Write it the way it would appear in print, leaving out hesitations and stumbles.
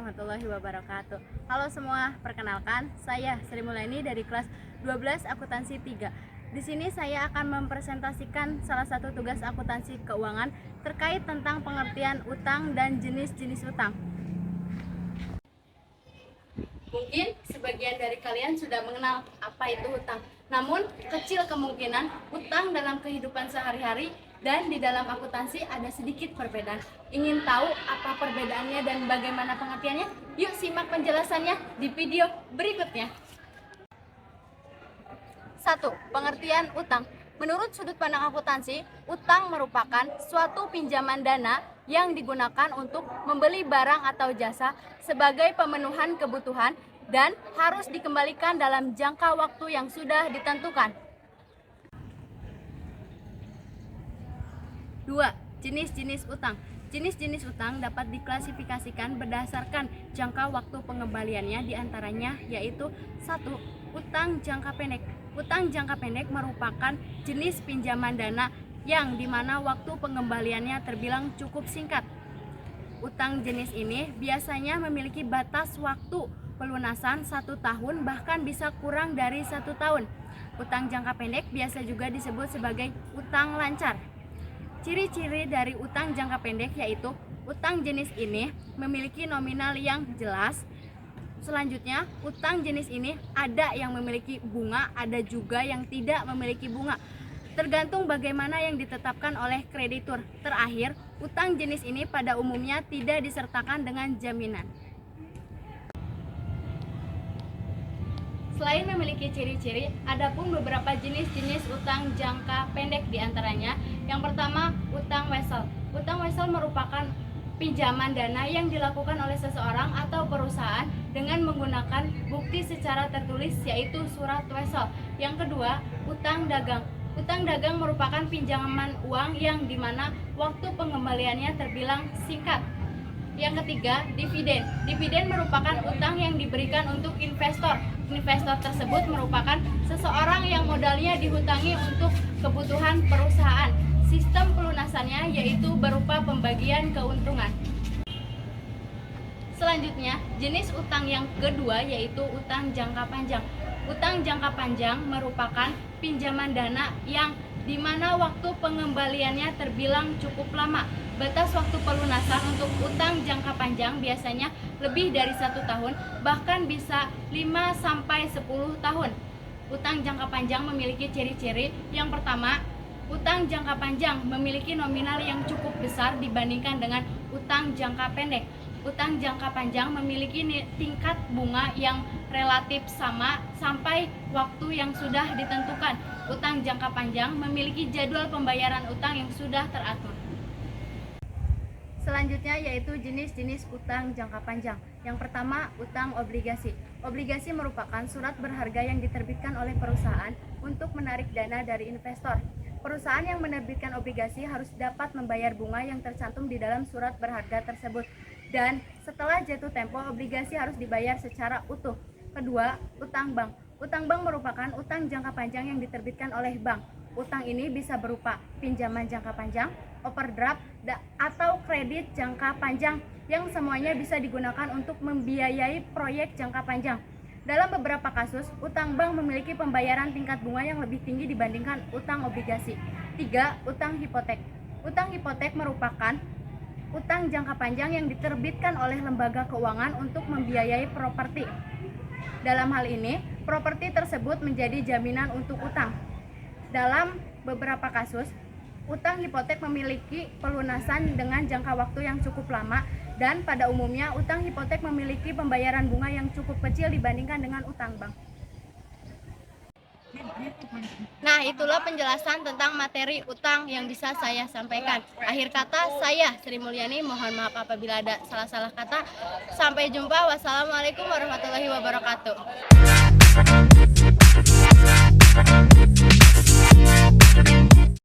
warahmatullahi wabarakatuh. Halo semua, perkenalkan saya Sri Mulyani dari kelas 12 Akuntansi 3. Di sini saya akan mempresentasikan salah satu tugas akuntansi keuangan terkait tentang pengertian utang dan jenis-jenis utang. Mungkin sebagian dari kalian sudah mengenal apa itu utang. Namun, kecil kemungkinan utang dalam kehidupan sehari-hari dan di dalam akuntansi ada sedikit perbedaan. Ingin tahu apa perbedaannya dan bagaimana pengertiannya? Yuk simak penjelasannya di video berikutnya. 1. Pengertian utang. Menurut sudut pandang akuntansi, utang merupakan suatu pinjaman dana yang digunakan untuk membeli barang atau jasa sebagai pemenuhan kebutuhan dan harus dikembalikan dalam jangka waktu yang sudah ditentukan. 2. Jenis-jenis utang. Jenis-jenis utang dapat diklasifikasikan berdasarkan jangka waktu pengembaliannya, diantaranya yaitu 1. Utang jangka pendek. Utang jangka pendek merupakan jenis pinjaman dana yang dimana waktu pengembaliannya terbilang cukup singkat. Utang jenis ini biasanya memiliki batas waktu pelunasan 1 tahun, bahkan bisa kurang dari 1 tahun. Utang jangka pendek biasa juga disebut sebagai utang lancar. Ciri-ciri dari utang jangka pendek yaitu utang jenis ini memiliki nominal yang jelas. Selanjutnya, utang jenis ini ada yang memiliki bunga, ada juga yang tidak memiliki bunga, tergantung bagaimana yang ditetapkan oleh kreditur. Terakhir, utang jenis ini pada umumnya tidak disertakan dengan jaminan. Selain memiliki ciri-ciri, ada pun beberapa jenis-jenis utang jangka pendek diantaranya. Yang pertama, utang wesel. Utang wesel merupakan pinjaman dana yang dilakukan oleh seseorang atau perusahaan dengan menggunakan bukti secara tertulis, yaitu surat wesel. Yang kedua, utang dagang. Utang dagang merupakan pinjaman uang yang dimana waktu pengembaliannya terbilang singkat. Yang ketiga, dividen. Dividen merupakan utang yang diberikan untuk investor. Investor tersebut merupakan seseorang yang modalnya dihutangi untuk kebutuhan perusahaan. Sistem pelunasannya yaitu berupa pembagian keuntungan. Selanjutnya, jenis utang yang kedua yaitu utang jangka panjang. Utang jangka panjang merupakan pinjaman dana yang dimana waktu pengembaliannya terbilang cukup lama. Batas waktu pelunasan untuk utang jangka panjang biasanya lebih dari 1 tahun, bahkan bisa 5-10 tahun. Utang jangka panjang memiliki ciri-ciri. Yang pertama, utang jangka panjang memiliki nominal yang cukup besar dibandingkan dengan utang jangka pendek. Utang jangka panjang memiliki tingkat bunga yang relatif sama sampai waktu yang sudah ditentukan. Utang jangka panjang memiliki jadwal pembayaran utang yang sudah teratur. Selanjutnya yaitu jenis-jenis utang jangka panjang. Yang pertama, utang obligasi. Obligasi merupakan surat berharga yang diterbitkan oleh perusahaan untuk menarik dana dari investor. Perusahaan yang menerbitkan obligasi harus dapat membayar bunga yang tercantum di dalam surat berharga tersebut. Dan setelah jatuh tempo, obligasi harus dibayar secara utuh. Kedua, utang bank. Utang bank merupakan utang jangka panjang yang diterbitkan oleh bank. Utang ini bisa berupa pinjaman jangka panjang, overdraft, atau kredit jangka panjang yang semuanya bisa digunakan untuk membiayai proyek jangka panjang. Dalam beberapa kasus, utang bank memiliki pembayaran tingkat bunga yang lebih tinggi dibandingkan utang obligasi. 3. Utang hipotek. Utang hipotek merupakan utang jangka panjang yang diterbitkan oleh lembaga keuangan untuk membiayai properti. Dalam hal ini, properti tersebut menjadi jaminan untuk utang. Dalam beberapa kasus, utang hipotek memiliki pelunasan dengan jangka waktu yang cukup lama, dan pada umumnya utang hipotek memiliki pembayaran bunga yang cukup kecil dibandingkan dengan utang bank. Nah, itulah penjelasan tentang materi utang yang bisa saya sampaikan. Akhir kata, saya Sri Mulyani, mohon maaf apabila ada salah-salah kata. Sampai jumpa. Wassalamualaikum warahmatullahi wabarakatuh.